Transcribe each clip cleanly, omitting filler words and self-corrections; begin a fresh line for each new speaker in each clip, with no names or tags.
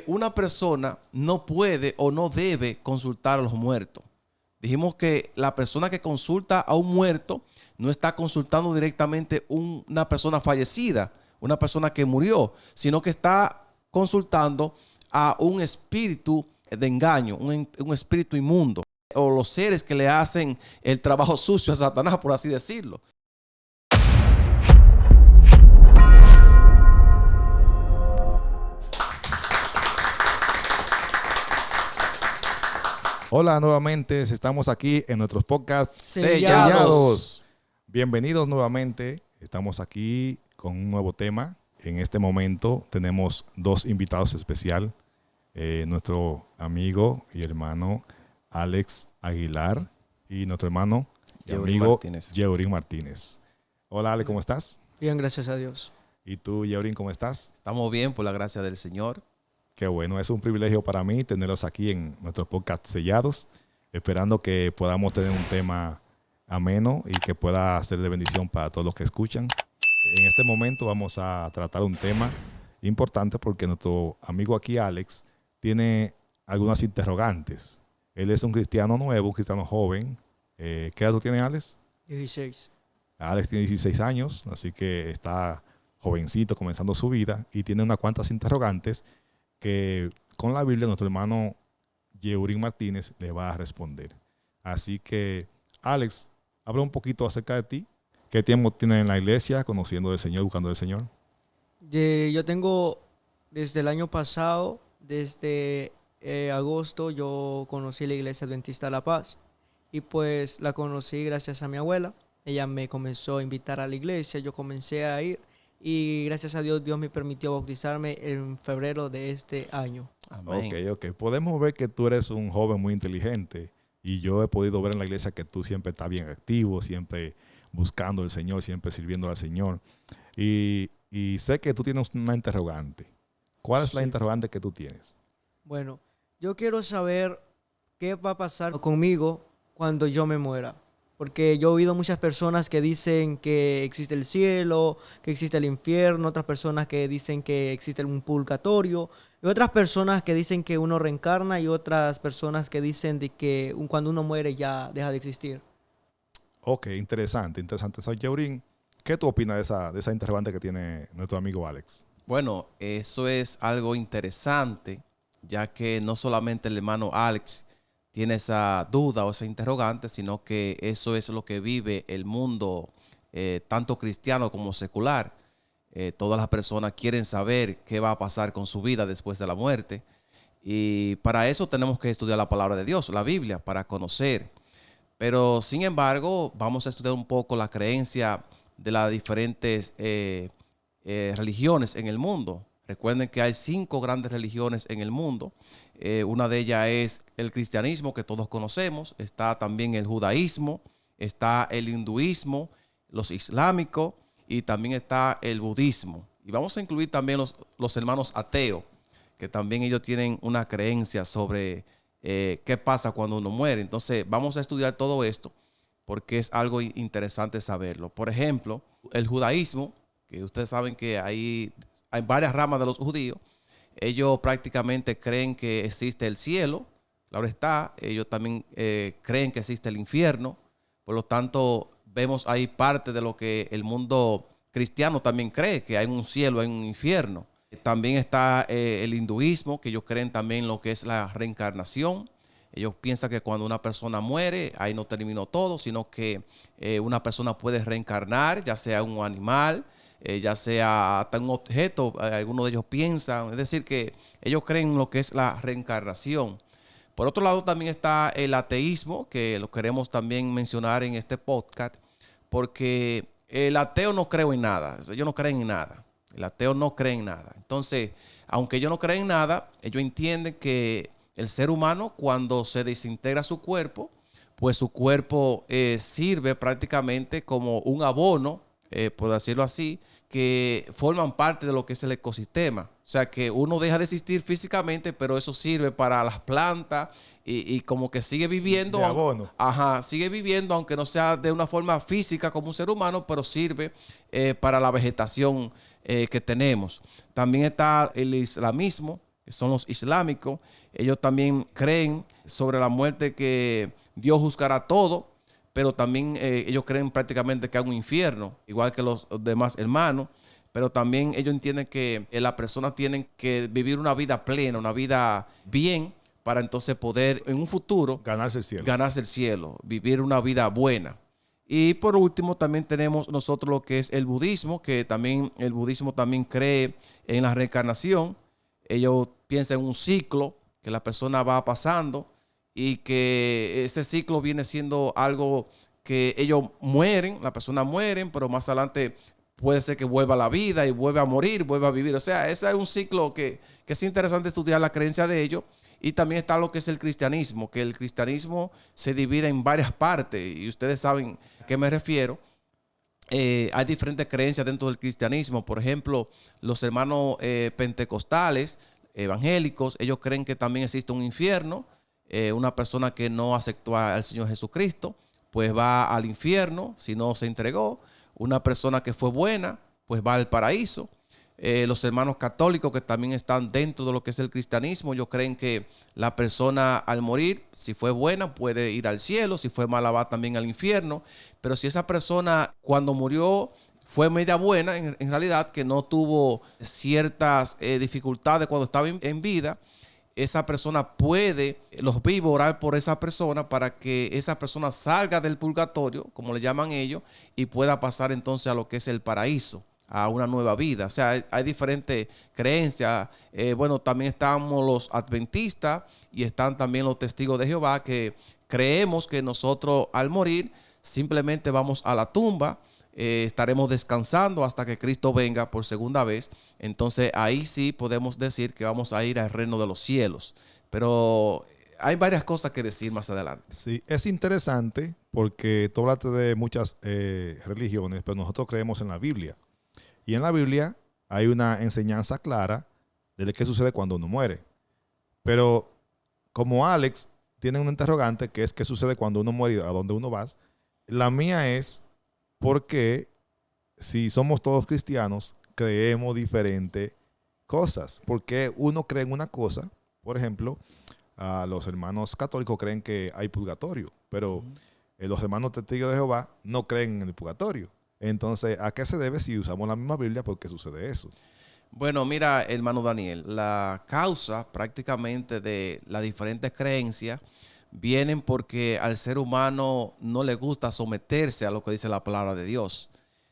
Una persona no puede o no debe consultar a los muertos. Dijimos que la persona que consulta a un muerto no está consultando directamente una persona fallecida, una persona que murió, sino que está consultando a un espíritu de engaño, un espíritu inmundo, o los seres que le hacen el trabajo sucio a Satanás, por así decirlo.
Hola, nuevamente estamos aquí en nuestros podcasts
Sellados.
Bienvenidos nuevamente. Estamos aquí con un nuevo tema. En este momento tenemos dos invitados especiales. Nuestro amigo y hermano Alex Aguilar y nuestro hermano y amigo Yeurín Martínez. Hola, Alex, ¿cómo estás?
Bien, gracias a Dios.
¿Y tú, Yeurín, cómo estás?
Estamos bien por la gracia del Señor.
Qué bueno, es un privilegio para mí tenerlos aquí en nuestro podcast Sellados, esperando que podamos tener un tema ameno y que pueda ser de bendición para todos los que escuchan. En este momento vamos a tratar un tema importante porque nuestro amigo aquí, Alex, tiene algunas interrogantes. Él es un cristiano nuevo, un cristiano joven. ¿Qué edad tú tienes, Alex?
16.
Alex tiene 16 años, así que está jovencito, comenzando su vida y tiene unas cuantas interrogantes que con la Biblia nuestro hermano Yeurín Martínez le va a responder. Así que, Alex, habla un poquito acerca de ti. ¿Qué tiempo tienes en la iglesia, conociendo del Señor, buscando del Señor?
Yo tengo desde el año pasado, desde agosto, yo conocí la Iglesia Adventista de La Paz. Y pues la conocí gracias a mi abuela. Ella me comenzó a invitar a la iglesia, yo comencé a ir. Y gracias a Dios, Dios me permitió bautizarme en febrero de este año.
Amén.
Ok. Podemos ver que tú eres un joven muy inteligente y yo he podido ver en la iglesia que tú siempre estás bien activo, siempre buscando al Señor, siempre sirviendo al Señor. Y sé que tú tienes una interrogante. ¿Cuál es la interrogante que tú tienes?
Bueno, yo quiero saber qué va a pasar conmigo cuando yo me muera. Porque yo he oído muchas personas que dicen que existe el cielo, que existe el infierno, otras personas que dicen que existe un purgatorio, y otras personas que dicen que uno reencarna y otras personas que dicen de que cuando uno muere ya deja de existir.
Ok, interesante. Soy Yeurín, ¿qué tú opinas de esa interrogante que tiene nuestro amigo Alex?
Bueno, eso es algo interesante, ya que no solamente el hermano Alex tiene esa duda o esa interrogante, sino que eso es lo que vive el mundo, tanto cristiano como secular. Todas las personas quieren saber qué va a pasar con su vida después de la muerte. Y para eso tenemos que estudiar la palabra de Dios, la Biblia, para conocer. Pero, sin embargo, vamos a estudiar un poco la creencia de las diferentes religiones en el mundo. Recuerden que hay 5 grandes religiones en el mundo. Una de ellas es el cristianismo, que todos conocemos. Está también el judaísmo, está el hinduismo, los islámicos y también está el budismo. Y vamos a incluir también los hermanos ateos, que también ellos tienen una creencia sobre qué pasa cuando uno muere. Entonces vamos a estudiar todo esto porque es algo interesante saberlo. Por ejemplo, el judaísmo, que ustedes saben que hay varias ramas de los judíos. Ellos prácticamente creen que existe el cielo, claro está. Ellos también creen que existe el infierno. Por lo tanto, vemos ahí parte de lo que el mundo cristiano también cree, que hay un cielo, hay un infierno. También está el hinduismo, que ellos creen también lo que es la reencarnación. Ellos piensan que cuando una persona muere, ahí no terminó todo, sino que una persona puede reencarnar, ya sea un animal, ya sea hasta un objeto, algunos de ellos piensan. Es decir, que ellos creen en lo que es la reencarnación. Por otro lado, también está el ateísmo, que lo queremos también mencionar en este podcast, porque el ateo no cree en nada. Ellos no creen en nada. El ateo no cree en nada. Entonces, aunque ellos no creen en nada, ellos entienden que el ser humano, cuando se desintegra su cuerpo, pues su cuerpo sirve prácticamente como un abono, por decirlo así, que forman parte de lo que es el ecosistema. O sea, que uno deja de existir físicamente, pero eso sirve para las plantas y como que sigue viviendo.
De abono.
Ajá, sigue viviendo, aunque no sea de una forma física como un ser humano, pero sirve para la vegetación que tenemos. También está el islamismo, que son los islámicos. Ellos también creen sobre la muerte, que Dios juzgará todo, pero también ellos creen prácticamente que hay un infierno, igual que los demás hermanos. Pero también ellos entienden que las personas tienen que vivir una vida plena, una vida bien, para entonces poder en un futuro ganarse el cielo, vivir una vida buena. Y por último también tenemos nosotros lo que es el budismo, que también el budismo también cree en la reencarnación. Ellos piensan en un ciclo que la persona va pasando y que ese ciclo viene siendo algo que ellos mueren, la persona mueren, pero más adelante puede ser que vuelva a la vida y vuelva a morir, vuelva a vivir. O sea, ese es un ciclo que es interesante estudiar la creencia de ellos. Y también está lo que es el cristianismo, que el cristianismo se divide en varias partes y ustedes saben a qué me refiero. Hay diferentes creencias dentro del cristianismo. Por ejemplo, los hermanos pentecostales, evangélicos, ellos creen que también existe un infierno. Una persona que no aceptó al Señor Jesucristo, pues va al infierno si no se entregó. Una persona que fue buena, pues va al paraíso. Los hermanos católicos, que también están dentro de lo que es el cristianismo, ellos creen que la persona al morir, si fue buena, puede ir al cielo, si fue mala, va también al infierno. Pero si esa persona cuando murió fue media buena, en realidad, que no tuvo ciertas dificultades cuando estaba en vida, esa persona puede, los vivos, orar por esa persona para que esa persona salga del purgatorio, como le llaman ellos, y pueda pasar entonces a lo que es el paraíso, a una nueva vida. O sea, hay diferentes creencias. Bueno, también estamos los adventistas y están también los testigos de Jehová, que creemos que nosotros al morir simplemente vamos a la tumba. Estaremos descansando hasta que Cristo venga por segunda vez. Entonces ahí sí podemos decir que vamos a ir al reino de los cielos. Pero hay varias cosas que decir más adelante.
Sí, es interesante porque tú hablaste de muchas religiones, pero nosotros creemos en la Biblia. Y en la Biblia hay una enseñanza clara de qué sucede cuando uno muere. Pero como Alex tiene un interrogante, que es qué sucede cuando uno muere y a dónde uno va, la mía es por qué, si somos todos cristianos, creemos diferentes cosas. Porque uno cree en una cosa, por ejemplo, los hermanos católicos creen que hay purgatorio, pero los hermanos testigos de Jehová no creen en el purgatorio. Entonces, ¿a qué se debe si usamos la misma Biblia? ¿Por qué sucede eso?
Bueno, mira, hermano Daniel, la causa prácticamente de las diferentes creencias vienen porque al ser humano no le gusta someterse a lo que dice la palabra de Dios.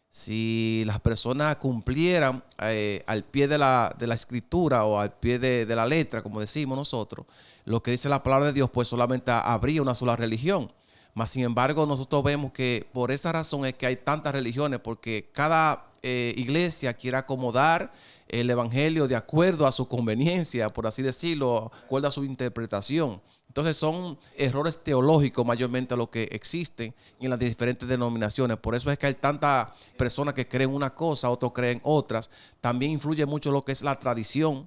Si las personas cumplieran al pie de la escritura o al pie de la letra, como decimos nosotros, lo que dice la palabra de Dios, pues solamente habría una sola religión. Mas, sin embargo, nosotros vemos que por esa razón es que hay tantas religiones, porque cada iglesia quiere acomodar el evangelio de acuerdo a su conveniencia, por así decirlo, de acuerdo a su interpretación. Entonces son errores teológicos mayormente lo que existen en las diferentes denominaciones. Por eso es que hay tantas personas que creen una cosa, otros creen otras. También influye mucho lo que es la tradición.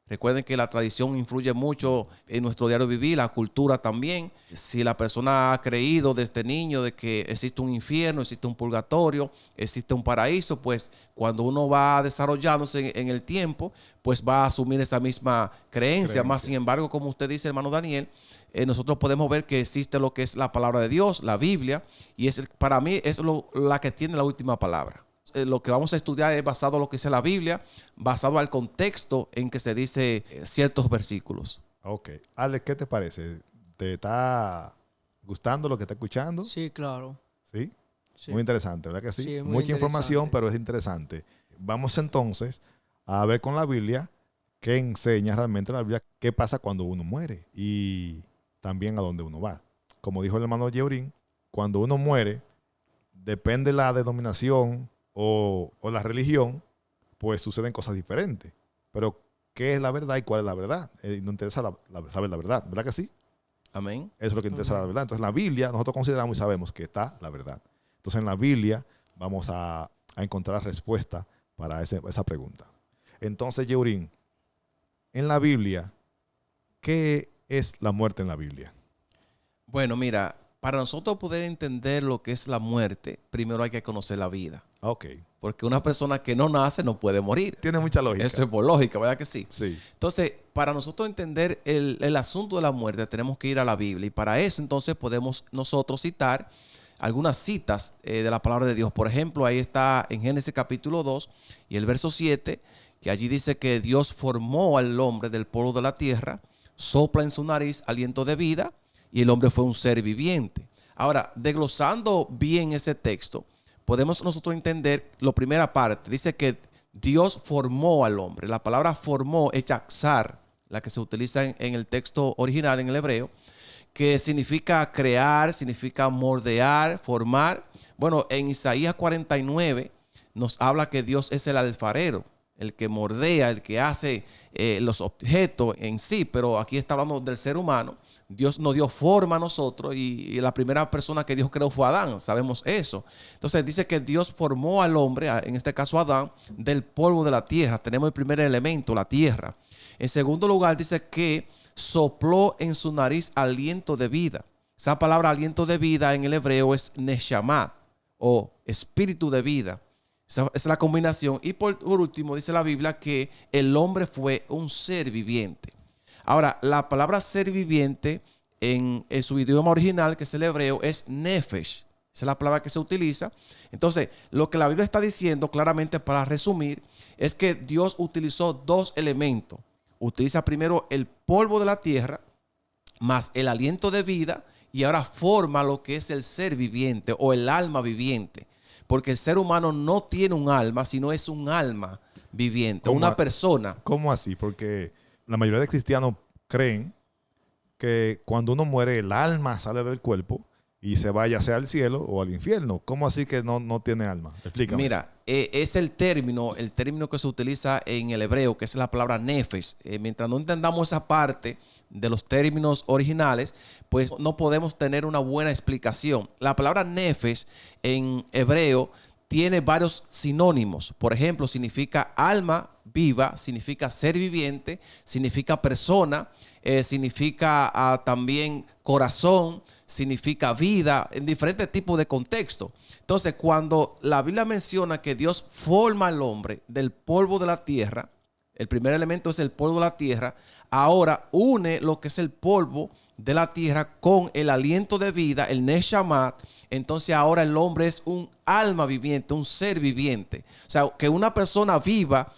Recuerden que la tradición influye mucho en nuestro diario vivir, la cultura también. Si la persona ha creído desde niño de que existe un infierno, existe un purgatorio, existe un paraíso, pues cuando uno va desarrollándose en el tiempo, pues va a asumir esa misma creencia. Más sin embargo, como usted dice, hermano Daniel, nosotros podemos ver que existe lo que es la palabra de Dios, la Biblia, y para mí es la que tiene la última palabra. Lo que vamos a estudiar es basado en lo que dice la Biblia, basado al contexto en que se dice ciertos versículos.
Ok. Alex, ¿qué te parece? ¿Te está gustando lo que está escuchando?
Sí, claro.
¿Sí?
Sí.
Muy interesante, ¿verdad que sí?
Sí, muy
Mucha información,
interesante.
pero es interesante. Vamos entonces a ver con la Biblia qué enseña realmente la Biblia, qué pasa cuando uno muere y también a dónde uno va. Como dijo el hermano Yeurín, cuando uno muere, depende de la denominación o la religión, pues suceden cosas diferentes. Pero, ¿qué es la verdad y cuál es la verdad? Nos interesa saber la verdad, ¿verdad que sí?
Amén.
Eso es lo que interesa la verdad. Entonces, en la Biblia, nosotros consideramos y sabemos que está la verdad. Entonces, en la Biblia vamos a encontrar respuesta para esa pregunta. Entonces, Yeurín, en la Biblia, ¿qué es la muerte en la Biblia?
Bueno, mira, para nosotros poder entender lo que es la muerte, primero hay que conocer la vida.
Ok.
Porque una persona que no nace no puede morir.
Tiene mucha lógica.
Eso es por lógica, ¿verdad que sí?
Sí.
Entonces, para nosotros entender el asunto de la muerte, tenemos que ir a la Biblia. Y para eso, entonces, podemos nosotros citar algunas citas de la palabra de Dios. Por ejemplo, ahí está en Génesis capítulo 2 y el verso 7, que allí dice que Dios formó al hombre del polvo de la tierra, sopla en su nariz aliento de vida y el hombre fue un ser viviente. Ahora, desglosando bien ese texto, podemos nosotros entender la primera parte. Dice que Dios formó al hombre. La palabra formó es yaxar, la que se utiliza en el texto original, en el hebreo, que significa crear, significa moldear, formar. Bueno, en Isaías 49 nos habla que Dios es el alfarero, el que moldea, el que hace los objetos en sí, pero aquí está hablando del ser humano. Dios nos dio forma a nosotros y la primera persona que Dios creó fue Adán, sabemos eso. Entonces dice que Dios formó al hombre, en este caso Adán, del polvo de la tierra. Tenemos el primer elemento, la tierra. En segundo lugar dice que sopló en su nariz aliento de vida. Esa palabra aliento de vida en el hebreo es neshamah o espíritu de vida. Esa es la combinación. Y por último dice la Biblia que el hombre fue un ser viviente. Ahora, la palabra ser viviente en su idioma original, que es el hebreo, es nefesh. Esa es la palabra que se utiliza. Entonces, lo que la Biblia está diciendo, claramente para resumir, es que Dios utilizó dos elementos. Utiliza primero el polvo de la tierra, más el aliento de vida, y ahora forma lo que es el ser viviente o el alma viviente. Porque el ser humano no tiene un alma, sino es un alma viviente, una persona.
¿Cómo así? Porque la mayoría de cristianos creen que cuando uno muere el alma sale del cuerpo y se va ya sea al cielo o al infierno. ¿Cómo así que no tiene alma? Explícame.
Mira, es el término que se utiliza en el hebreo, que es la palabra nefesh. Mientras no entendamos esa parte de los términos originales, pues no podemos tener una buena explicación. La palabra nefesh en hebreo tiene varios sinónimos. Por ejemplo, significa alma viva, significa ser viviente, significa persona, significa también corazón, significa vida, en diferentes tipos de contextos. Entonces, cuando la Biblia menciona que Dios forma al hombre del polvo de la tierra, el primer elemento es el polvo de la tierra, ahora une lo que es el polvo de la tierra con el aliento de vida, el neshamah. Entonces ahora el hombre es un alma viviente, un ser viviente. O sea, que una persona viva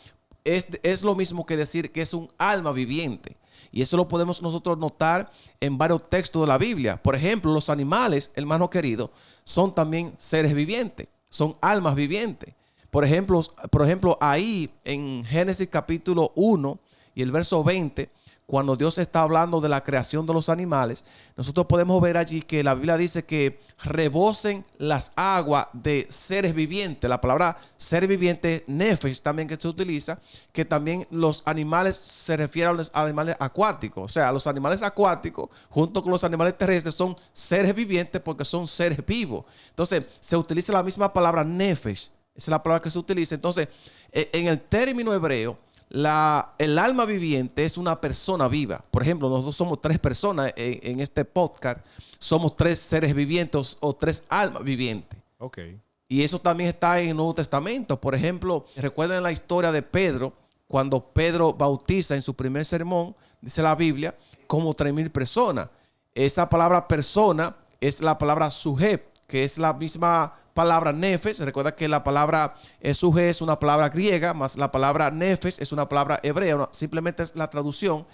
es lo mismo que decir que es un alma viviente. Y eso lo podemos nosotros notar en varios textos de la Biblia. Por ejemplo, los animales, hermano querido, son también seres vivientes, son almas vivientes. Por ejemplo, ahí en Génesis capítulo 1 y el verso 20, cuando Dios está hablando de la creación de los animales, nosotros podemos ver allí que la Biblia dice que rebosen las aguas de seres vivientes. La palabra ser viviente, nefesh, también que se utiliza, que también los animales se refieren a los animales acuáticos. O sea, los animales acuáticos, junto con los animales terrestres, son seres vivientes porque son seres vivos. Entonces, se utiliza la misma palabra nefesh. Esa es la palabra que se utiliza. Entonces, en el término hebreo, el alma viviente es una persona viva. Por ejemplo, nosotros somos tres personas en este podcast. Somos tres seres vivientes o tres almas vivientes.
Ok.
Y eso también está en el Nuevo Testamento. Por ejemplo, recuerden la historia de Pedro. Cuando Pedro bautiza en su primer sermón, dice la Biblia, como 3,000 personas. Esa palabra persona es la palabra sujeb, que es la misma palabra nefesh. Recuerda que la palabra sujeb es una palabra griega, más la palabra nefesh es una palabra hebrea. Simplemente es la traducción.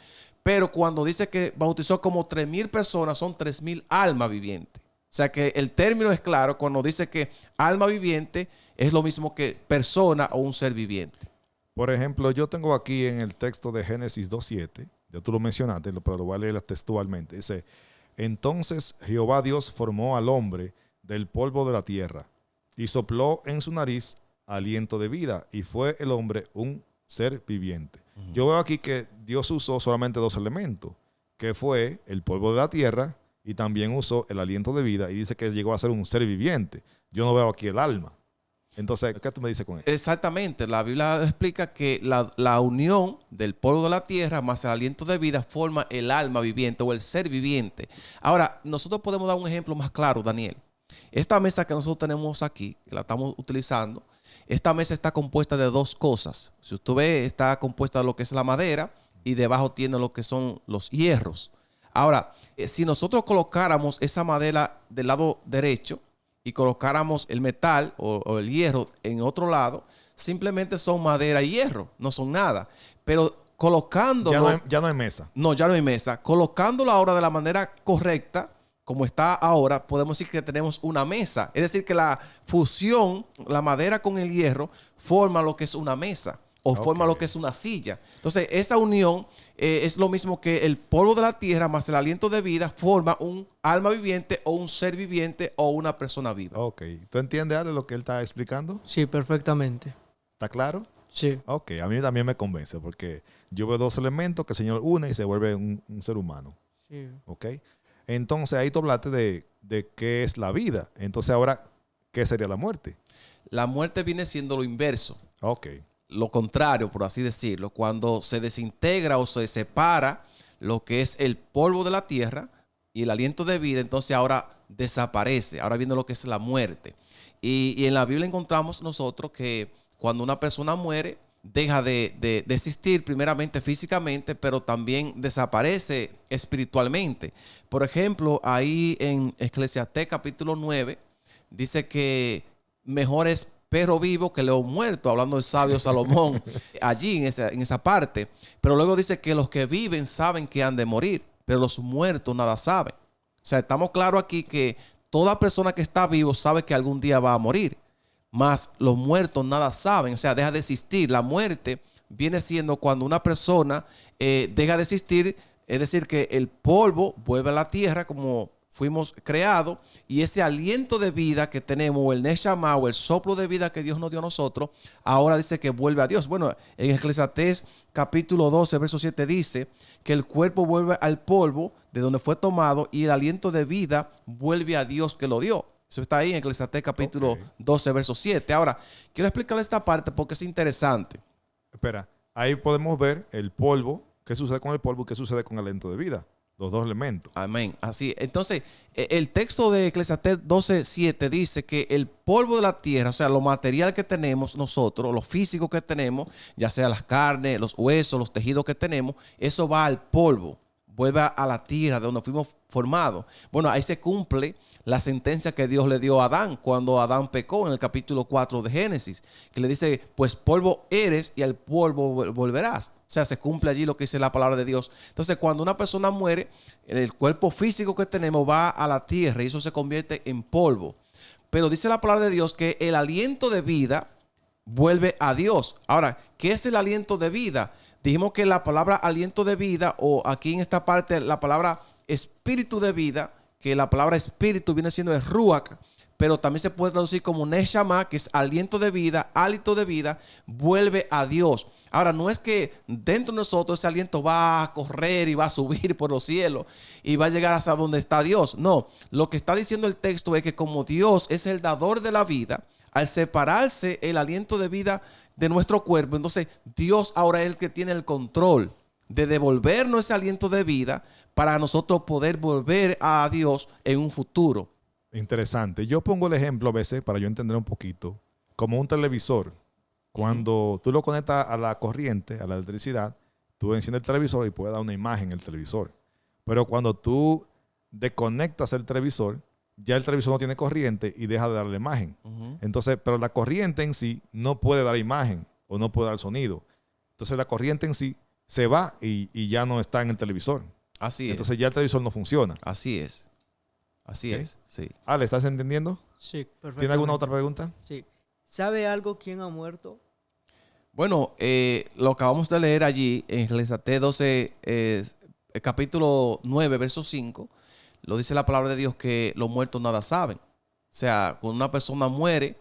Pero cuando dice que bautizó como 3,000 personas, son 3,000 almas vivientes. O sea que el término es claro cuando dice que alma viviente es lo mismo que persona o un ser viviente.
Por ejemplo, yo tengo aquí en el texto de Génesis 2:7, ya tú lo mencionaste, pero lo voy a leer textualmente. Dice: entonces Jehová Dios formó al hombre del polvo de la tierra y sopló en su nariz aliento de vida, y fue el hombre un ser viviente. Yo veo aquí que Dios usó solamente dos elementos, que fue el polvo de la tierra y también usó el aliento de vida, y dice que llegó a ser un ser viviente. Yo no veo aquí el alma. Entonces, ¿qué tú me dices con eso?
Exactamente, la Biblia explica que la unión del polvo de la tierra más el aliento de vida forma el alma viviente o el ser viviente. Ahora, nosotros podemos dar un ejemplo más claro, Daniel. Esta mesa que nosotros tenemos aquí, que la estamos utilizando, esta mesa está compuesta de dos cosas. Si usted ve, está compuesta de lo que es la madera y debajo tiene lo que son los hierros. Ahora, si nosotros colocáramos esa madera del lado derecho y colocáramos el metal o el hierro en otro lado, simplemente son madera y hierro, no son nada. Pero colocándolo...
Ya no hay mesa.
No, ya no hay mesa. Colocándolo ahora de la manera correcta, como está ahora, podemos decir que tenemos una mesa. Es decir, que la fusión, la madera con el hierro, forma lo que es una mesa o forma lo que es una silla. Entonces, esa unión es lo mismo que el polvo de la tierra más el aliento de vida forma un alma viviente o un ser viviente o una persona viva.
Ok. ¿Tú entiendes, Ale, lo que él está explicando?
Sí, perfectamente.
¿Está claro?
Sí.
Ok, a mí también me convence porque yo veo dos elementos que el Señor une y se vuelve un ser humano.
Sí.
Ok. Entonces ahí tú hablaste de qué es la vida. Entonces ahora, ¿qué sería la muerte?
La muerte viene siendo lo inverso.
Ok.
Lo contrario, por así decirlo, cuando se desintegra o se separa lo que es el polvo de la tierra y el aliento de vida, entonces ahora desaparece. Ahora viene lo que es la muerte. Y en la Biblia encontramos nosotros que cuando una persona muere, deja de existir primeramente físicamente, pero también desaparece espiritualmente. Por ejemplo, ahí en Eclesiastés capítulo 9, dice que mejor es perro vivo que león muerto, hablando del sabio Salomón, allí en esa parte. Pero luego dice que los que viven saben que han de morir, pero los muertos nada saben. O sea, estamos claros aquí que toda persona que está vivo sabe que algún día va a morir, mas los muertos nada saben, o sea, deja de existir. La muerte viene siendo cuando una persona deja de existir, es decir, que el polvo vuelve a la tierra como fuimos creados, y ese aliento de vida que tenemos, o el Neshama, o el soplo de vida que Dios nos dio a nosotros, ahora dice que vuelve a Dios. Bueno, en Eclesiastés capítulo 12, verso 7 dice que el cuerpo vuelve al polvo de donde fue tomado y el aliento de vida vuelve a Dios que lo dio. Eso está ahí en Eclesiastés capítulo 12, verso 7. Ahora, quiero explicarle esta parte porque es interesante.
Espera, ahí podemos ver el polvo, qué sucede con el polvo y qué sucede con el aliento de vida. Los dos elementos.
Amén. Así. Entonces, el texto de Eclesiastés 12:7 dice que el polvo de la tierra, o sea, lo material que tenemos nosotros, lo físico que tenemos, ya sea las carnes, los huesos, los tejidos que tenemos, eso va al polvo, vuelve a la tierra de donde fuimos formados. Bueno, ahí se cumple la sentencia que Dios le dio a Adán cuando Adán pecó en el capítulo 4 de Génesis, que le dice, pues polvo eres y al polvo volverás. O sea, se cumple allí lo que dice la palabra de Dios. Entonces, cuando una persona muere, el cuerpo físico que tenemos va a la tierra y eso se convierte en polvo. Pero dice la palabra de Dios que el aliento de vida vuelve a Dios. Ahora, ¿qué es el aliento de vida? Dijimos que la palabra aliento de vida, o aquí en esta parte la palabra espíritu de vida, que la palabra espíritu viene siendo el ruach, pero también se puede traducir como neshama, que es aliento de vida, hálito de vida, vuelve a Dios. Ahora, no es que dentro de nosotros ese aliento va a correr y va a subir por los cielos y va a llegar hasta donde está Dios. No, lo que está diciendo el texto es que como Dios es el dador de la vida, al separarse el aliento de vida de nuestro cuerpo, entonces Dios ahora es el que tiene el control de devolvernos ese aliento de vida para nosotros poder volver a Dios en un futuro.
Interesante. Yo pongo el ejemplo a veces, para yo entender un poquito, como un televisor. Cuando tú lo conectas a la corriente, a la electricidad, tú enciendes el televisor y puedes dar una imagen en el televisor. Pero cuando tú desconectas el televisor, ya el televisor no tiene corriente y deja de dar la imagen. Entonces, pero la corriente en sí no puede dar imagen o no puede dar sonido. Entonces, la corriente en sí se va y ya no está en el televisor.
Así
Entonces, ya el televisor no funciona.
Así es. Así
¿Ok?
es, sí.
Ale, ¿estás entendiendo?
Sí, perfectamente.
¿Tiene alguna otra pregunta?
Sí. ¿Sabe algo quién ha muerto?
Bueno, lo acabamos de leer allí en Eclesiastés 12, capítulo 9, verso 5. Lo dice la palabra de Dios que los muertos nada saben. O sea, cuando una persona muere,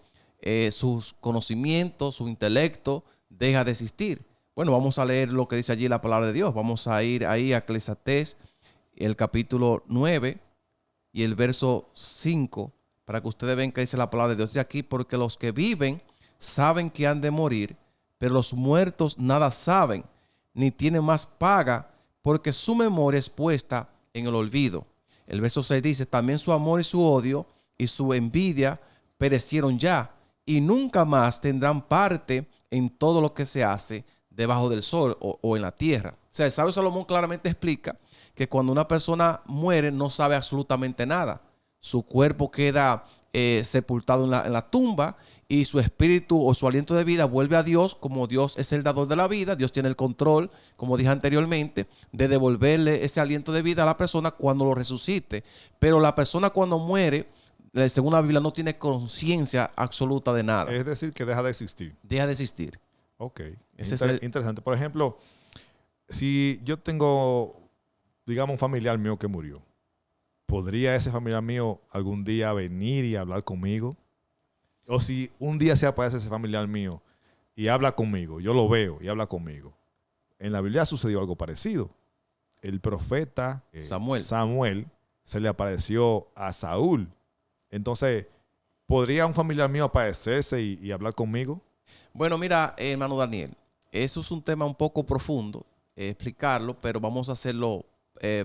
sus conocimientos, su intelecto deja de existir. Bueno, vamos a leer lo que dice allí la palabra de Dios. Vamos a ir ahí a Eclesiastés, el capítulo 9 y el verso 5. para que ustedes vean que dice la palabra de Dios de aquí, porque los que viven saben que han de morir, pero los muertos nada saben, ni tienen más paga, porque su memoria es puesta en el olvido. El verso 6 dice, también su amor y su odio y su envidia perecieron ya, y nunca más tendrán parte en todo lo que se hace debajo del sol o en la tierra. O sea, el sabio Salomón claramente explica que cuando una persona muere no sabe absolutamente nada. Su cuerpo queda sepultado en la tumba y su espíritu o su aliento de vida vuelve a Dios. Como Dios es el dador de la vida, Dios tiene el control, como dije anteriormente, de devolverle ese aliento de vida a la persona cuando lo resucite. Pero la persona cuando muere, según la Biblia, no tiene conciencia absoluta de nada.
Es decir, que deja de existir.
Deja de existir.
Ok.
Ese es el...
Interesante. Por ejemplo, si yo tengo, digamos, un familiar mío que murió, ¿podría ese familiar mío algún día venir y hablar conmigo? O si un día se aparece ese familiar mío y habla conmigo, yo lo veo y habla conmigo. En la Biblia sucedió algo parecido. El profeta Samuel se le apareció a Saúl. Entonces, ¿podría un familiar mío aparecerse y hablar conmigo?
Bueno, mira, hermano Daniel, eso es un tema un poco profundo, explicarlo, pero vamos a hacerlo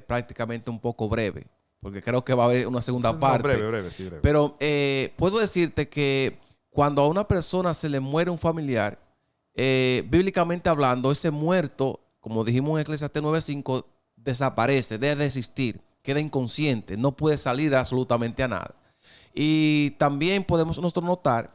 prácticamente un poco breve, porque creo que va a haber una segunda parte.
Breve, sí, breve.
Pero puedo decirte que cuando a una persona se le muere un familiar, bíblicamente hablando, ese muerto, como dijimos en Eclesiastés 9:5, desaparece, deja de existir, queda inconsciente, no puede salir absolutamente a nada. Y también podemos nosotros notar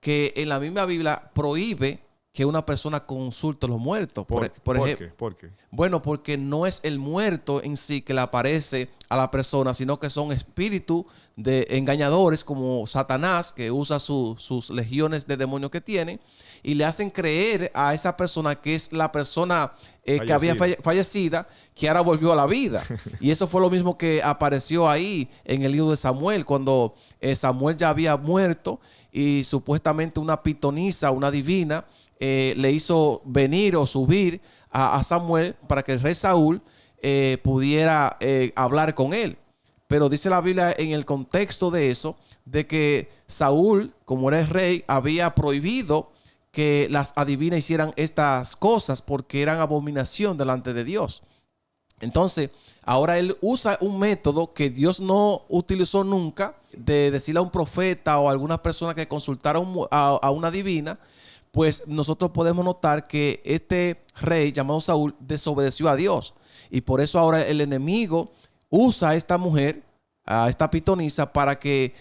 que en la misma Biblia prohíbe que una persona consulte a los muertos.
¿Por
ejemplo,
qué? ¿Por qué?
Bueno, porque no es el muerto en sí que le aparece a la persona, sino que son espíritus de engañadores como Satanás, que usa sus legiones de demonios que tiene, y le hacen creer a esa persona que es la persona que había fallecida, que ahora volvió a la vida. Y eso fue lo mismo que apareció ahí en el libro de Samuel, cuando Samuel ya había muerto y supuestamente una pitonisa, una divina, le hizo venir o subir a Samuel para que el rey Saúl pudiera hablar con él. Pero dice la Biblia en el contexto de eso, de que Saúl, como era el rey, había prohibido que las adivinas hicieran estas cosas porque eran abominación delante de Dios. Entonces, ahora él usa un método que Dios no utilizó nunca, de decirle a un profeta o a alguna persona que consultara a una divina. Pues nosotros podemos notar que este rey llamado Saúl desobedeció a Dios. Y por eso ahora el enemigo usa a esta mujer, a esta pitonisa, para que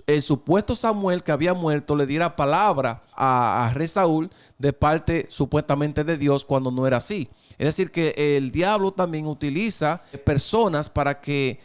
el supuesto Samuel que había muerto le diera palabra a rey Saúl de parte supuestamente de Dios, cuando no era así. Es decir, que el diablo también utiliza personas para que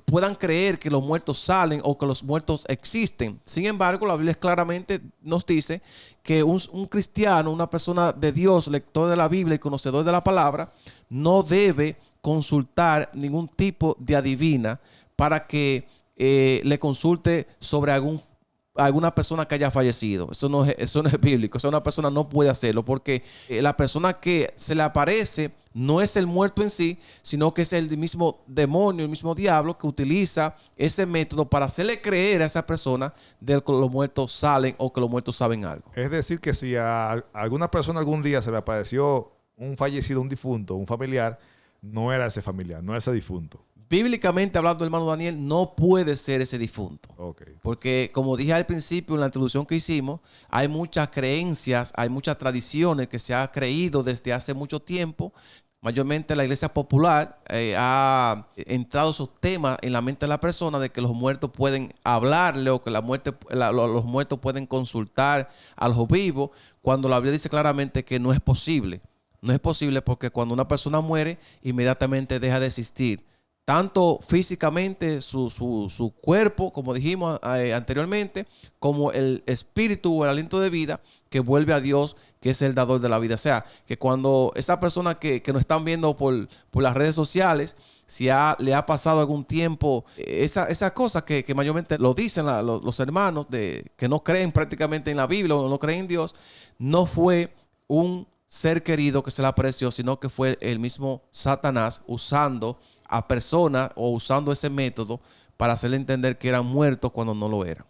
puedan creer que los muertos salen o que los muertos existen. Sin embargo, la Biblia claramente nos dice que un cristiano, una persona de Dios, lector de la Biblia y conocedor de la palabra, no debe consultar ningún tipo de adivina para que le consulte sobre alguna persona que haya fallecido. Eso no es bíblico. O sea, una persona no puede hacerlo, porque la persona que se le aparece no es el muerto en sí, sino que es el mismo demonio, el mismo diablo, que utiliza ese método para hacerle creer a esa persona de que los muertos salen o que los muertos saben algo.
Es decir, que si a alguna persona algún día se le apareció un fallecido, un difunto, un familiar, no era ese familiar, no era ese difunto.
Bíblicamente hablando, hermano Daniel, no puede ser ese difunto.
Okay.
Porque, como dije al principio en la introducción que hicimos, hay muchas creencias, hay muchas tradiciones que se ha creído desde hace mucho tiempo. Mayormente la iglesia popular ha entrado esos temas en la mente de la persona, de que los muertos pueden hablarle o que los muertos pueden consultar a los vivos, cuando la Biblia dice claramente que no es posible. No es posible, porque cuando una persona muere, inmediatamente deja de existir. Tanto físicamente su cuerpo, como dijimos anteriormente, como el espíritu o el aliento de vida que vuelve a Dios, que es el dador de la vida. O sea, que cuando esa persona que nos están viendo por las redes sociales, si le ha pasado algún tiempo, esas cosas que mayormente lo dicen los hermanos que no creen prácticamente en la Biblia o no creen en Dios, no fue un ser querido que se le apareció, sino que fue el mismo Satanás usando a personas o usando ese método para hacerle entender que eran muertos cuando no lo eran.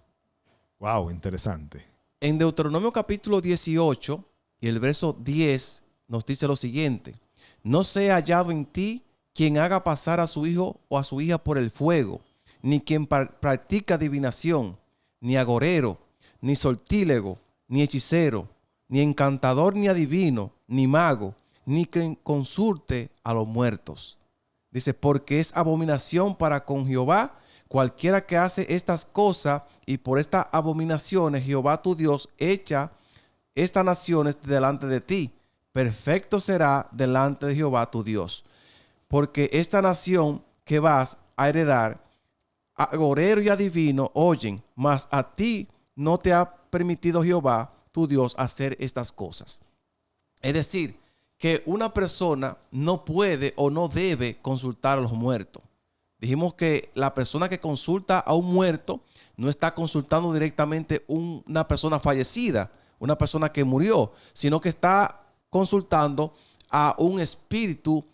Wow, interesante.
En Deuteronomio capítulo 18 y el verso 10 nos dice lo siguiente: no sea hallado en ti quien haga pasar a su hijo o a su hija por el fuego, ni quien practica adivinación, ni agorero, ni sortílego, ni hechicero, ni encantador, ni adivino, ni mago, ni quien consulte a los muertos. Dice, porque es abominación para con Jehová cualquiera que hace estas cosas, y por estas abominaciones Jehová tu Dios echa estas naciones delante de ti. Perfecto será delante de Jehová tu Dios. Porque esta nación que vas a heredar, agorero y adivino oyen, mas a ti no te ha permitido Jehová tu Dios hacer estas cosas. Es decir, que una persona no puede o no debe consultar a los muertos. Dijimos que la persona que consulta a un muerto no está consultando directamente una persona fallecida, una persona que murió, sino que está consultando a un espíritu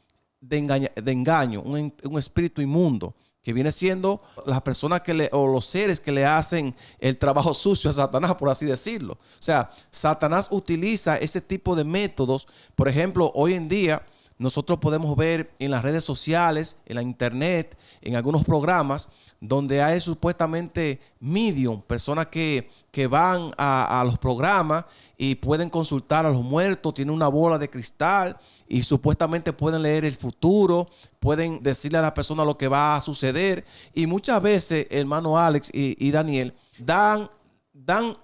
de engaño, un espíritu inmundo, que viene siendo las personas o los seres que le hacen el trabajo sucio a Satanás, por así decirlo. O sea, Satanás utiliza ese tipo de métodos. Por ejemplo, hoy en día nosotros podemos ver en las redes sociales, en la internet, en algunos programas, donde hay supuestamente medium, personas que van a los programas y pueden consultar a los muertos, tienen una bola de cristal y supuestamente pueden leer el futuro, pueden decirle a la persona lo que va a suceder. Y muchas veces, hermano Alex y Daniel, dan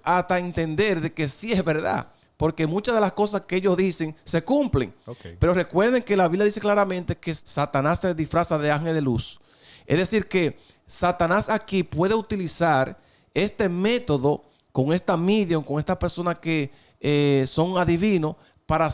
hasta entender de que sí es verdad, porque muchas de las cosas que ellos dicen se cumplen. Okay. Pero recuerden que la Biblia dice claramente que Satanás se disfraza de ángel de luz. Es decir, que Satanás aquí puede utilizar este método con esta medium, con estas personas que son adivinos, para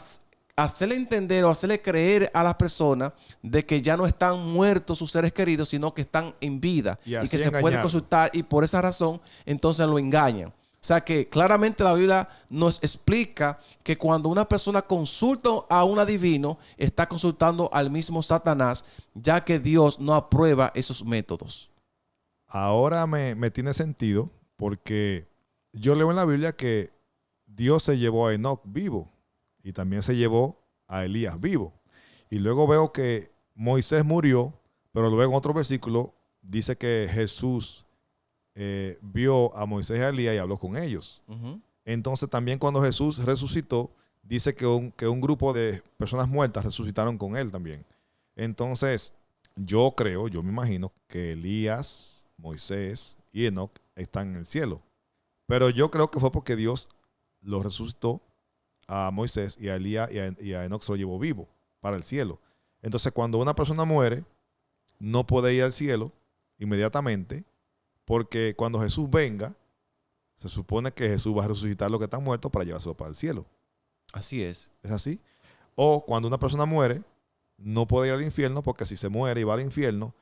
hacerle entender o hacerle creer a las personas de que ya no están muertos sus seres queridos, sino que están en vida y que se pueden consultar, y por esa razón entonces lo engañan. O sea que claramente la Biblia nos explica que cuando una persona consulta a un adivino, está consultando al mismo Satanás, ya que Dios no aprueba esos métodos.
Ahora me tiene sentido, porque yo leo en la Biblia que Dios se llevó a Enoc vivo y también se llevó a Elías vivo. Y luego veo que Moisés murió, pero luego en otro versículo dice que Jesús vio a Moisés y a Elías y habló con ellos. Entonces también cuando Jesús resucitó, dice que un grupo de personas muertas resucitaron con él también. Entonces yo me imagino que Elías, Moisés y Enoc están en el cielo. Pero yo creo que fue porque Dios los resucitó a Moisés y a Elías y a Enoc se lo llevó vivo para el cielo. Entonces cuando una persona muere, no puede ir al cielo inmediatamente, porque cuando Jesús venga, se supone que Jesús va a resucitar a los que están muertos para llevárselo para el cielo.
Así es.
¿Es así? O cuando una persona muere, no puede ir al infierno, porque si se muere y va al infierno,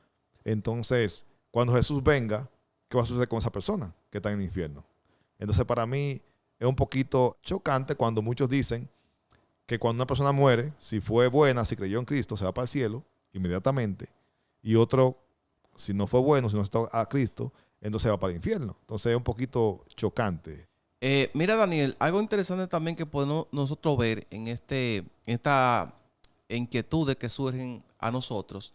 entonces cuando Jesús venga, ¿qué va a suceder con esa persona que está en el infierno? Entonces para mí es un poquito chocante cuando muchos dicen que cuando una persona muere, si fue buena, si creyó en Cristo, se va para el cielo inmediatamente, y otro, si no fue bueno, si no está a Cristo, entonces va para el infierno. Entonces es un poquito chocante.
Mira, Daniel, algo interesante también que podemos nosotros ver en esta inquietudes que surgen a nosotros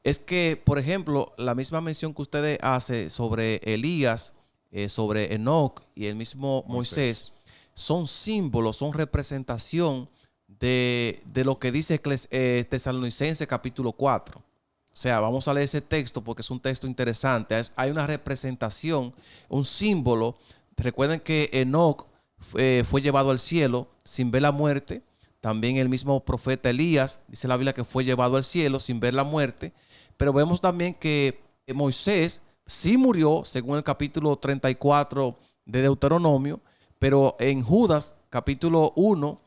es que, por ejemplo, la misma mención que ustedes hacen sobre Elías, sobre Enoc y el mismo Moisés, son símbolos, son representación de lo que dice Tesalonicenses capítulo 4. O sea, vamos a leer ese texto porque es un texto interesante. Hay una representación, un símbolo. Recuerden que Enoc fue llevado al cielo sin ver la muerte. También el mismo profeta Elías, dice la Biblia, que fue llevado al cielo sin ver la muerte. Pero vemos también que Moisés sí murió, según el capítulo 34 de Deuteronomio, pero en Judas, capítulo 1,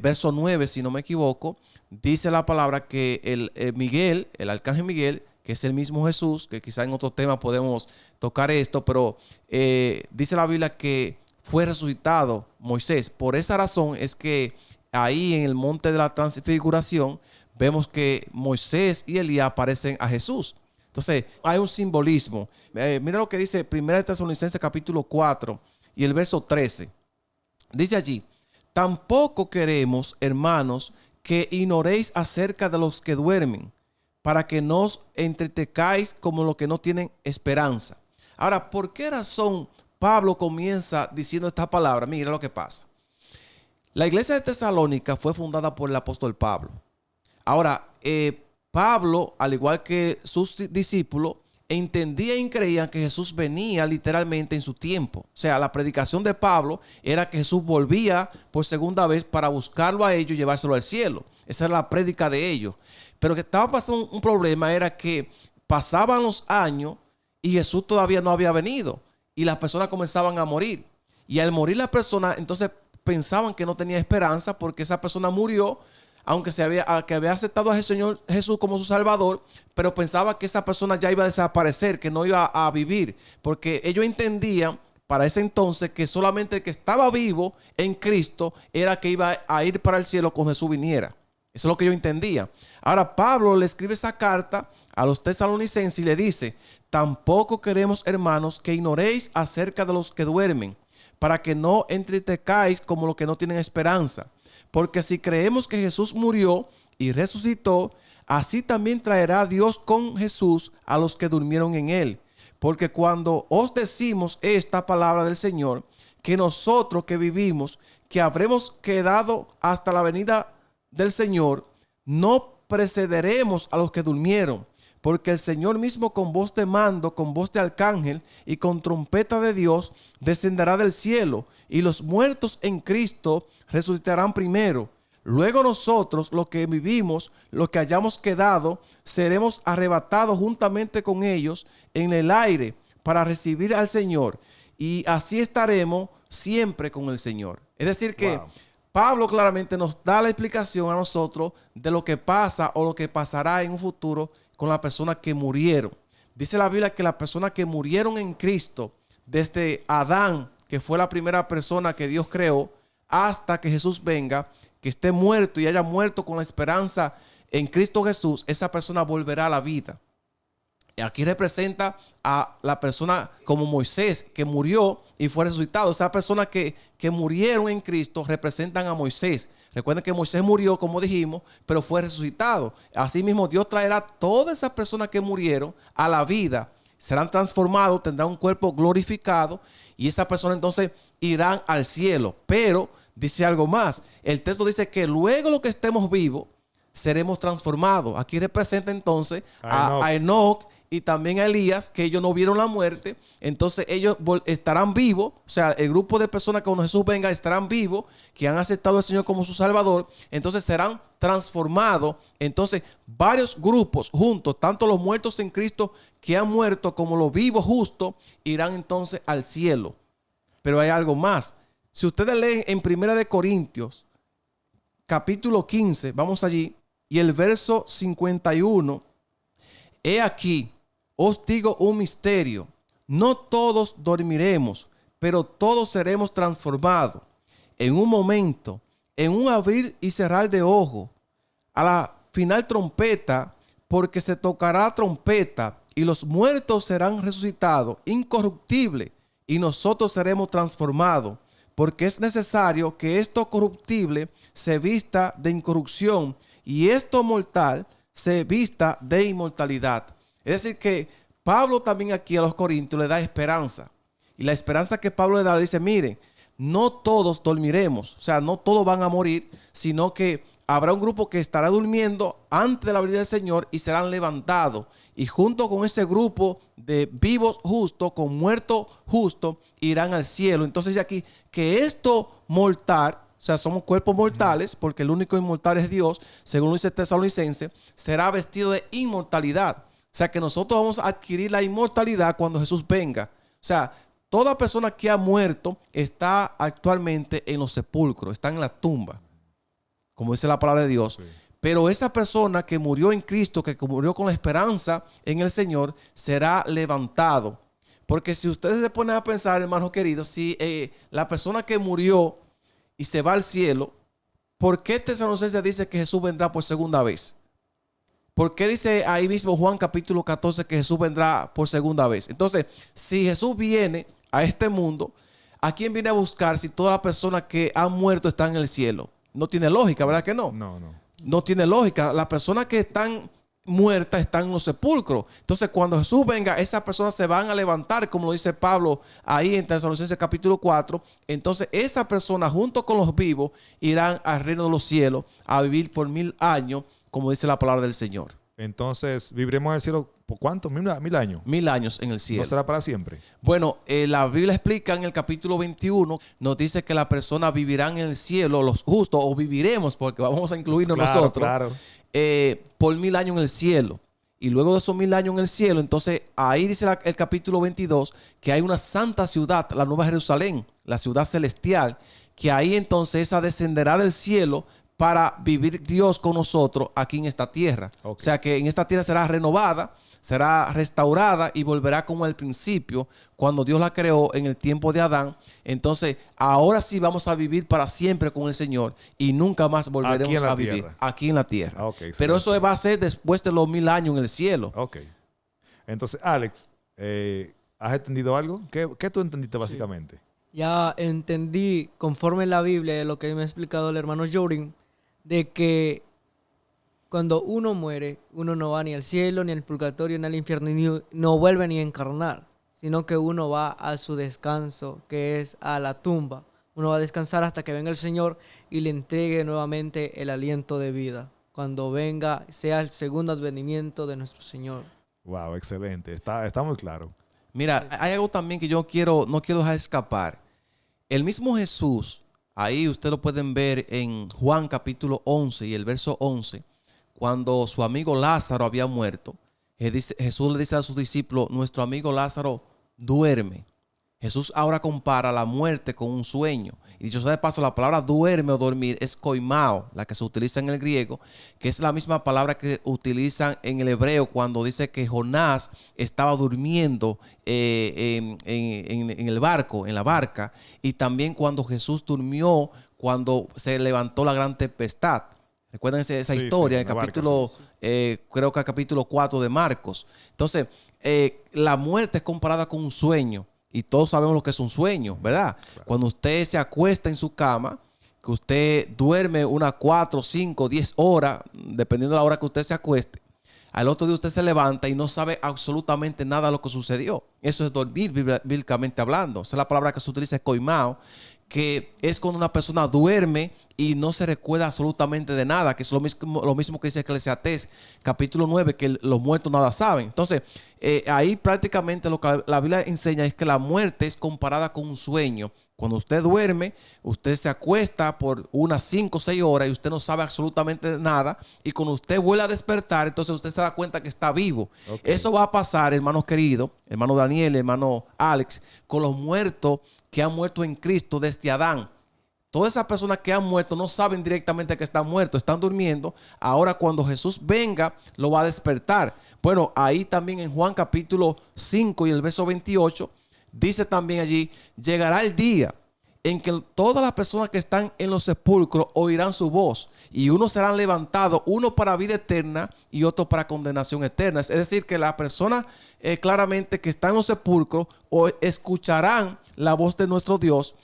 verso 9, si no me equivoco, dice la palabra que el arcángel Miguel, que es el mismo Jesús, que quizá en otro tema podemos tocar esto, pero dice la Biblia que fue resucitado Moisés. Por esa razón es que ahí en el monte de la transfiguración vemos que Moisés y Elías aparecen a Jesús. Entonces, hay un simbolismo. Mira lo que dice 1 Tesalonicenses capítulo 4 y el verso 13. Dice allí: tampoco queremos, hermanos, que ignoréis acerca de los que duermen, para que no os entretecáis como los que no tienen esperanza. Ahora, ¿por qué razón Pablo comienza diciendo esta palabra? Mira lo que pasa. La iglesia de Tesalónica fue fundada por el apóstol Pablo. Ahora, Pablo, al igual que sus discípulos, entendían y creían que Jesús venía literalmente en su tiempo. O sea, la predicación de Pablo era que Jesús volvía por segunda vez para buscarlo a ellos y llevárselo al cielo. Esa era la prédica de ellos. Pero que estaba pasando un problema, era que pasaban los años y Jesús todavía no había venido. Y las personas comenzaban a morir. Y al morir las personas, entonces pensaban que no tenía esperanza porque esa persona murió, aunque había aceptado al Señor Jesús como su Salvador, pero pensaba que esa persona ya iba a desaparecer, que no iba a vivir, porque ellos entendían para ese entonces que solamente el que estaba vivo en Cristo era que iba a ir para el cielo cuando Jesús viniera. Eso es lo que yo entendía. Ahora Pablo le escribe esa carta a los tesalonicenses y le dice: tampoco queremos, hermanos, que ignoréis acerca de los que duermen, para que no entretecáis como los que no tienen esperanza. Porque si creemos que Jesús murió y resucitó, así también traerá Dios con Jesús a los que durmieron en él. Porque cuando os decimos esta palabra del Señor, que nosotros que vivimos, que habremos quedado hasta la venida del Señor, no precederemos a los que durmieron. Porque el Señor mismo, con voz de mando, con voz de arcángel y con trompeta de Dios, descenderá del cielo, y los muertos en Cristo resucitarán primero. Luego nosotros, los que vivimos, los que hayamos quedado, seremos arrebatados juntamente con ellos en el aire para recibir al Señor, y así estaremos siempre con el Señor. Es decir que Pablo claramente nos da la explicación a nosotros de lo que pasa o lo que pasará en un futuro con las personas que murieron. Dice la Biblia que las personas que murieron en Cristo, desde Adán, que fue la primera persona que Dios creó, hasta que Jesús venga, que esté muerto y haya muerto con la esperanza en Cristo Jesús, esa persona volverá a la vida. Aquí representa a la persona como Moisés, que murió y fue resucitado. Esas personas que murieron en Cristo representan a Moisés. Recuerden que Moisés murió, como dijimos, pero fue resucitado. Asimismo, Dios traerá a todas esas personas que murieron a la vida. Serán transformados, tendrán un cuerpo glorificado y esas personas entonces irán al cielo. Pero dice algo más. El texto dice que luego los que estemos vivos seremos transformados. Aquí representa entonces a Enoc y también a Elías, que ellos no vieron la muerte. Entonces ellos estarán vivos. O sea, el grupo de personas que cuando Jesús venga estarán vivos, que han aceptado al Señor como su Salvador. Entonces serán transformados. Entonces varios grupos juntos, tanto los muertos en Cristo que han muerto como los vivos justos, irán entonces al cielo. Pero hay algo más. Si ustedes leen en 1 Corintios capítulo 15, vamos allí, y el verso 51, he aquí, os digo un misterio, no todos dormiremos, pero todos seremos transformados en un momento, en un abrir y cerrar de ojo, a la final trompeta, porque se tocará trompeta y los muertos serán resucitados incorruptibles y nosotros seremos transformados, porque es necesario que esto corruptible se vista de incorrupción y esto mortal se vista de inmortalidad. Es decir que Pablo también aquí a los Corintios le da esperanza. Y la esperanza que Pablo le da, le dice: miren, no todos dormiremos. O sea, no todos van a morir, sino que habrá un grupo que estará durmiendo antes de la venida del Señor y serán levantados. Y junto con ese grupo de vivos justos, con muertos justos, irán al cielo. Entonces dice aquí que esto mortal, o sea, somos cuerpos mortales, porque el único inmortal es Dios, según lo dice Tesalonicenses, será vestido de inmortalidad. O sea, que nosotros vamos a adquirir la inmortalidad cuando Jesús venga. O sea, toda persona que ha muerto está actualmente en los sepulcros, está en la tumba, como dice la palabra de Dios. Sí. Pero esa persona que murió en Cristo, que murió con la esperanza en el Señor, será levantado. Porque si ustedes se ponen a pensar, hermanos queridos, si la persona que murió y se va al cielo, ¿por qué Tesalonicenses dice que Jesús vendrá por segunda vez? ¿Por qué dice ahí mismo Juan capítulo 14 que Jesús vendrá por segunda vez? Entonces, si Jesús viene a este mundo, ¿a quién viene a buscar si todas las personas que han muerto están en el cielo? No tiene lógica, ¿verdad que no?
No, no.
No tiene lógica. Las personas que están muertas están en los sepulcros. Entonces, cuando Jesús venga, esas personas se van a levantar, como lo dice Pablo ahí en Tesalonicenses capítulo 4. Entonces, esas personas junto con los vivos irán al reino de los cielos a vivir por 1000 años, como dice la palabra del Señor.
Entonces, ¿viviremos en el cielo por cuánto? ¿1000 años?
1000 años en el cielo.
¿No será para siempre?
Bueno, la Biblia explica en el capítulo 21, nos dice que las personas vivirán en el cielo, los justos, o viviremos, porque vamos a incluirnos nosotros,
Claro.
por 1000 años en el cielo. Y luego de esos 1000 años en el cielo, entonces ahí dice el capítulo 22 que hay una santa ciudad, la Nueva Jerusalén, la ciudad celestial, que ahí entonces esa descenderá del cielo para vivir Dios con nosotros aquí en esta tierra.
Okay.
O sea que en esta tierra será renovada, será restaurada y volverá como al principio, cuando Dios la creó en el tiempo de Adán. Entonces, ahora sí vamos a vivir para siempre con el Señor y nunca más volveremos a vivir aquí en la tierra.
Okay,
pero eso va a ser después de los 1000 años en el cielo.
Ok. Entonces, Alex, ¿has entendido algo? ¿Qué tú entendiste básicamente?
Ya entendí, conforme la Biblia, lo que me ha explicado el hermano Jorin, de que cuando uno muere, uno no va ni al cielo, ni al purgatorio, ni al infierno, ni no vuelve ni a encarnar, sino que uno va a su descanso, que es a la tumba. Uno va a descansar hasta que venga el Señor y le entregue nuevamente el aliento de vida. Cuando venga, sea el segundo advenimiento de nuestro Señor.
Wow, excelente. Está muy claro.
Mira, hay algo también que no quiero dejar escapar. El mismo Jesús, ahí ustedes lo pueden ver en Juan capítulo 11 y el verso 11, cuando su amigo Lázaro había muerto, Jesús le dice a sus discípulos, nuestro amigo Lázaro duerme. Jesús ahora compara la muerte con un sueño. Y dicho sea de paso, la palabra duerme o dormir es koimao, la que se utiliza en el griego, que es la misma palabra que utilizan en el hebreo cuando dice que Jonás estaba durmiendo en el barco, en la barca, y también cuando Jesús durmió cuando se levantó la gran tempestad. Recuerden esa historia, en el capítulo, creo que el capítulo 4 de Marcos. Entonces, la muerte es comparada con un sueño. Y todos sabemos lo que es un sueño, ¿verdad? Claro. Cuando usted se acuesta en su cama, que usted duerme unas 4, 5, 10 horas, dependiendo de la hora que usted se acueste, al otro día usted se levanta y no sabe absolutamente nada de lo que sucedió. Eso es dormir bíblicamente hablando. Esa es la palabra que se utiliza, es koimao, que es cuando una persona duerme y no se recuerda absolutamente de nada, que es lo mismo que dice Eclesiastés capítulo 9, que los muertos nada saben. Entonces, ahí prácticamente lo que la Biblia enseña es que la muerte es comparada con un sueño. Cuando usted duerme, usted se acuesta por unas 5 o 6 horas y usted no sabe absolutamente nada. Y cuando usted vuelve a despertar, entonces usted se da cuenta que está vivo. Okay. Eso va a pasar, hermanos queridos, hermano Daniel, hermano Alex, con los muertos que han muerto en Cristo desde Adán. Todas esas personas que han muerto no saben directamente que están muertos, están durmiendo. Ahora cuando Jesús venga, lo va a despertar. Bueno, ahí también en Juan capítulo 5 y el verso 28, dice también allí, llegará el día en que todas las personas que están en los sepulcros oirán su voz y unos serán levantados, uno para vida eterna y otro para condenación eterna. Es decir, que las personas claramente que están en los sepulcros escucharán la voz de nuestro Dios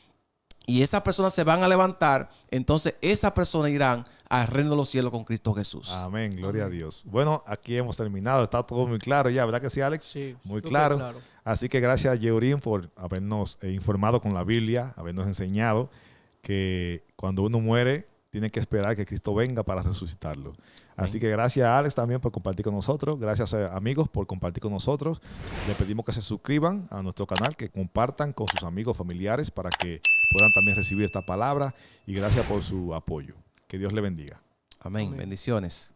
y esas personas se van a levantar, entonces esas personas irán al reino de los cielos con Cristo Jesús.
Amén, gloria a Dios. Bueno, aquí hemos terminado, está todo muy claro ya, ¿verdad que sí, Alex?
Sí,
muy claro. Así que gracias a Yehurín por habernos informado con la Biblia, habernos enseñado que cuando uno muere tiene que esperar que Cristo venga para resucitarlo. Así que gracias a Alex también por compartir con nosotros. Gracias a amigos por compartir con nosotros. Les pedimos que se suscriban a nuestro canal, que compartan con sus amigos, familiares, para que puedan también recibir esta palabra. Y gracias por su apoyo. Que Dios le bendiga.
Amén. Bendiciones.